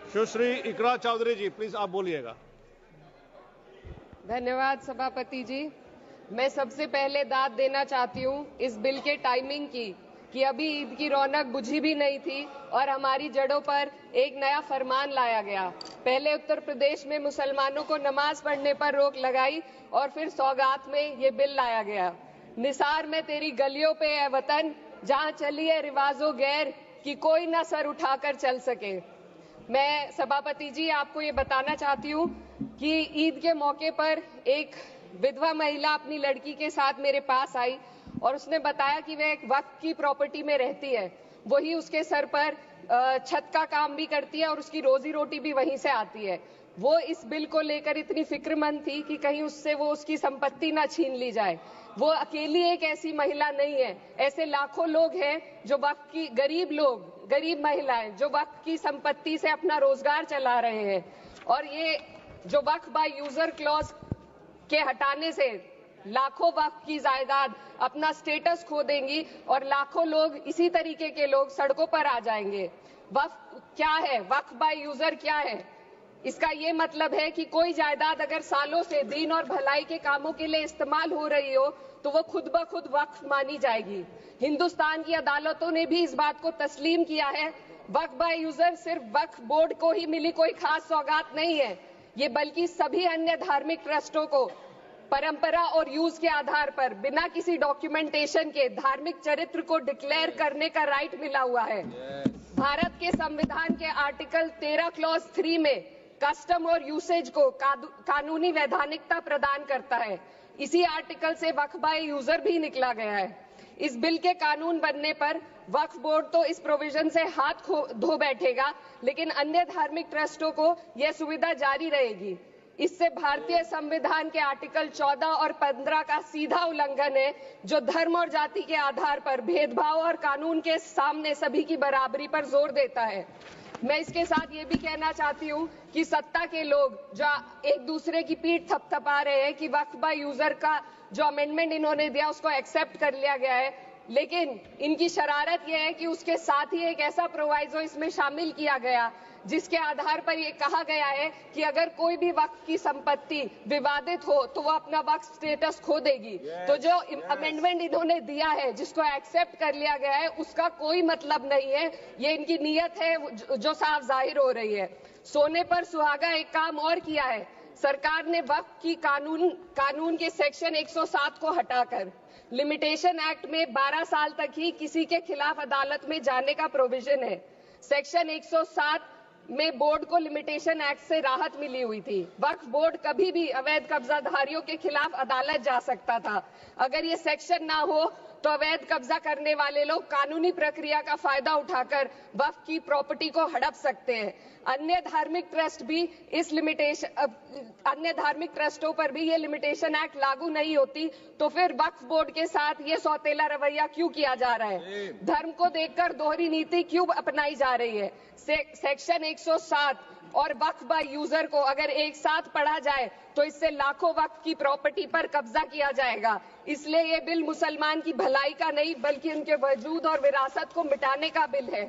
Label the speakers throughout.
Speaker 1: सुश्री इकरा चौधरी जी, please आप बोलिएगा।
Speaker 2: धन्यवाद सभापति जी। मैं सबसे पहले दाद देना चाहती हूँ इस बिल के टाइमिंग की कि अभी ईद की रौनक बुझी भी नहीं थी और हमारी जड़ों पर एक नया फरमान लाया गया। पहले उत्तर प्रदेश में मुसलमानों को नमाज पढ़ने पर रोक लगाई और फिर सौगात में ये बिल लाया गया। निसार में तेरी गलियों पे है वतन, जहाँ चली है रिवाजो गैर कि कोई ना सर उठाकर चल सके। मैं सभापति जी आपको ये बताना चाहती हूँ कि ईद के मौके पर एक विधवा महिला अपनी लड़की के साथ मेरे पास आई और उसने बताया कि वह एक वक्फ की प्रॉपर्टी में रहती है, वही उसके सर पर छत का काम भी करती है और उसकी रोजी रोटी भी वहीं से आती है। वो इस बिल को लेकर इतनी फिक्रमंद थी कि कहीं उससे वो उसकी संपत्ति ना छीन ली जाए। वो अकेली एक ऐसी महिला नहीं है, ऐसे लाखों लोग हैं जो वक्फ की गरीब महिलाएं जो वक्फ की संपत्ति से अपना रोजगार चला रहे हैं। और ये जो वक्फ बाय यूजर क्लॉज के हटाने से लाखों वक्फ की जायदाद अपना स्टेटस खो देंगी और लाखों लोग इसी तरीके के लोग सड़कों पर आ जाएंगे। वक्फ क्या है? वक्फ बाय यूजर क्या है? इसका ये मतलब है कि कोई जायदाद अगर सालों से दीन और भलाई के कामों के लिए इस्तेमाल हो रही हो तो वो खुद ब खुद वक्फ मानी जाएगी। हिंदुस्तान की अदालतों ने भी इस बात को तस्लीम किया है। वक्फ बाय यूजर सिर्फ वक्फ बोर्ड को ही मिली कोई खास सौगात नहीं है, ये बल्कि सभी अन्य धार्मिक ट्रस्टों को परंपरा और यूज के आधार पर बिना किसी डॉक्यूमेंटेशन के धार्मिक चरित्र को डिक्लेयर करने का राइट मिला हुआ है। भारत के संविधान के आर्टिकल 13 क्लॉज 3 में कस्टम और यूसेज को कानूनी वैधानिकता प्रदान करता है। इसी आर्टिकल से वक्फ बाय यूजर भी निकला गया है। इस बिल के कानून बनने पर वक्फ बोर्ड तो इस प्रोविजन से हाथ धो बैठेगा, लेकिन अन्य धार्मिक ट्रस्टों को यह सुविधा जारी रहेगी। इससे भारतीय संविधान के आर्टिकल 14 और 15 का सीधा उल्लंघन है, जो धर्म और जाति के आधार पर भेदभाव और कानून के सामने सभी की बराबरी पर जोर देता है। मैं इसके साथ ये भी कहना चाहती हूँ कि सत्ता के लोग जो एक दूसरे की पीठ थपथपा रहे हैं कि वक्फ बाय यूजर का जो अमेंडमेंट इन्होंने दिया उसको एक्सेप्ट कर लिया गया है, लेकिन इनकी शरारत यह है कि उसके साथ ही एक ऐसा प्रोवाइजो इसमें शामिल किया गया जिसके आधार पर यह कहा गया है कि अगर कोई भी वक्फ की संपत्ति विवादित हो तो वो अपना वक्फ स्टेटस खो देगी। तो जो अमेंडमेंट इन्होंने दिया है जिसको एक्सेप्ट कर लिया गया है उसका कोई मतलब नहीं है, ये इनकी नीयत है जो साफ जाहिर हो रही है। सोने पर सुहागा एक काम और किया है, सरकार ने वक्फ की कानून के सेक्शन 107 को हटाकर लिमिटेशन एक्ट में 12 साल तक ही किसी के खिलाफ अदालत में जाने का प्रोविजन है। सेक्शन 107 में बोर्ड को लिमिटेशन एक्ट से राहत मिली हुई थी। वक्फ बोर्ड कभी भी अवैध कब्जाधारियों के खिलाफ अदालत जा सकता था। अगर ये सेक्शन ना हो तो अवैध कब्जा करने वाले लोग कानूनी प्रक्रिया का फायदा उठाकर वक्फ की प्रॉपर्टी को हड़प सकते हैं। अन्य धार्मिक ट्रस्टों पर भी ये लिमिटेशन एक्ट लागू नहीं होती, तो फिर वक्फ बोर्ड के साथ ये सौतेला रवैया क्यों किया जा रहा है? धर्म को देखकर दोहरी नीति क्यों अपनाई जा रही है? सेक्शन 107 और वक्फ बाय यूजर को अगर एक साथ पढ़ा जाए तो इससे लाखों वक्फ की प्रॉपर्टी पर कब्जा किया जाएगा। इसलिए ये बिल मुसलमान की भलाई का नहीं बल्कि उनके वजूद और विरासत को मिटाने का बिल है।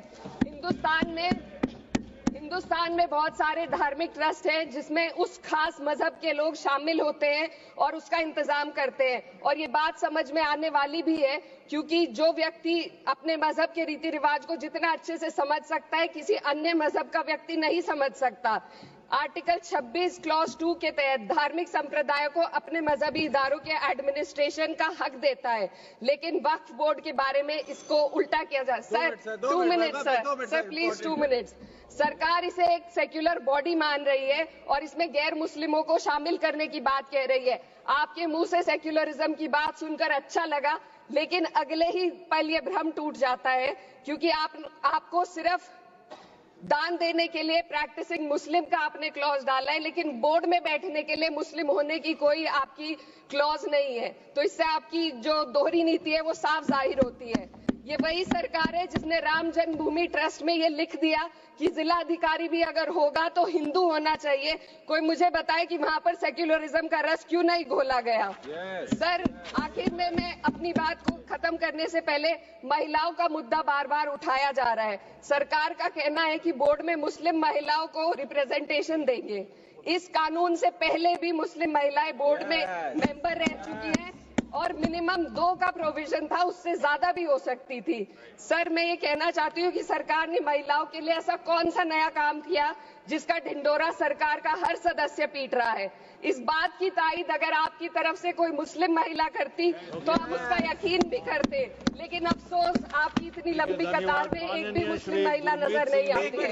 Speaker 2: हिंदुस्तान में बहुत सारे धार्मिक ट्रस्ट हैं जिसमें उस खास मजहब के लोग शामिल होते हैं और उसका इंतजाम करते हैं, और ये बात समझ में आने वाली भी है क्योंकि जो व्यक्ति अपने मजहब के रीति रिवाज को जितना अच्छे से समझ सकता है किसी अन्य मजहब का व्यक्ति नहीं समझ सकता। आर्टिकल 26 क्लॉज 2 के तहत धार्मिक संप्रदायों को अपने मजहबी इदारों के एडमिनिस्ट्रेशन का हक देता है, लेकिन वक्फ बोर्ड के बारे में इसको उल्टा किया जा रहा है। Sir please 2 minutes. सरकार इसे एक सेक्युलर बॉडी मान रही है और इसमें गैर मुस्लिमों को शामिल करने की बात कह रही है। आपके मुंह से सेक्युलरिज्म की बात सुनकर अच्छा लगा, लेकिन अगले ही पल ये भ्रम टूट जाता है क्योंकि आपको सिर्फ दान देने के लिए प्रैक्टिसिंग मुस्लिम का आपने क्लॉज डाला है, लेकिन बोर्ड में बैठने के लिए मुस्लिम होने की कोई आपकी क्लॉज नहीं है। तो इससे आपकी जो दोहरी नीति है वो साफ जाहिर होती है। ये वही सरकार है जिसने राम जन्मभूमि ट्रस्ट में ये लिख दिया कि जिला अधिकारी भी अगर होगा तो हिंदू होना चाहिए। कोई मुझे बताए कि वहां पर सेक्युलरिज्म का रस क्यों नहीं घोला गया। सर, आखिर में मैं अपनी बात को खत्म करने से पहले महिलाओं का मुद्दा बार बार उठाया जा रहा है। सरकार का कहना है कि बोर्ड में मुस्लिम महिलाओं को रिप्रेजेंटेशन देंगे। इस कानून से पहले भी मुस्लिम महिलाएं बोर्ड में मेंबर रह चुकी हैं और मिनिमम 2 का प्रोविजन था, उससे ज्यादा भी हो सकती थी। सर, मैं ये कहना चाहती हूँ कि सरकार ने महिलाओं के लिए ऐसा कौन सा नया काम किया जिसका ढिंडोरा सरकार का हर सदस्य पीट रहा है। इस बात की तायद अगर आपकी तरफ से कोई मुस्लिम महिला करती तो हम उसका यकीन भी करते, लेकिन अफसोस आपकी इतनी लंबी कतार में एक भी मुस्लिम महिला नजर नहीं आती है।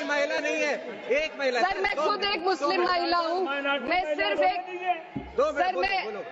Speaker 3: महिला नहीं है, एक महिला।
Speaker 2: सर, मैं खुद एक मुस्लिम महिला हूँ। मैं सिर्फ एक मैं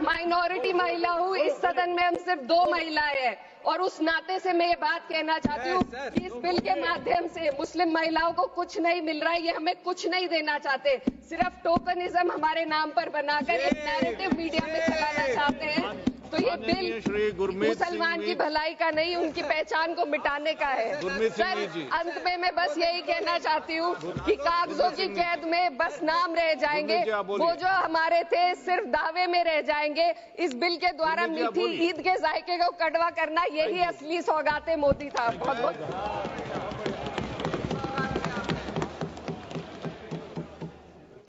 Speaker 2: माइनॉरिटी महिला हूँ। इस सदन में हम सिर्फ 2 महिलाएं हैं और उस नाते से मैं ये बात कहना चाहती हूँ कि इस बिल के माध्यम से मुस्लिम महिलाओं को कुछ नहीं मिल रहा है। ये हमें कुछ नहीं देना चाहते, सिर्फ टोकनिज्म हमारे नाम पर बनाकर एक नैरेटिव मीडिया में चलाना चाहते हैं। तो ये बिल मुसलमान की भलाई का नहीं, उनकी पहचान को मिटाने का है। सर, अंत में मैं बस यही कहना चाहती हूँ कि कागजों की कैद में बस नाम रह जाएंगे, वो जो हमारे थे सिर्फ दावे में रह जाएंगे। इस बिल के द्वारा मीठी ईद के जायके को कड़वा करना, यही असली सौगाते मोदी था। बहुत बहुत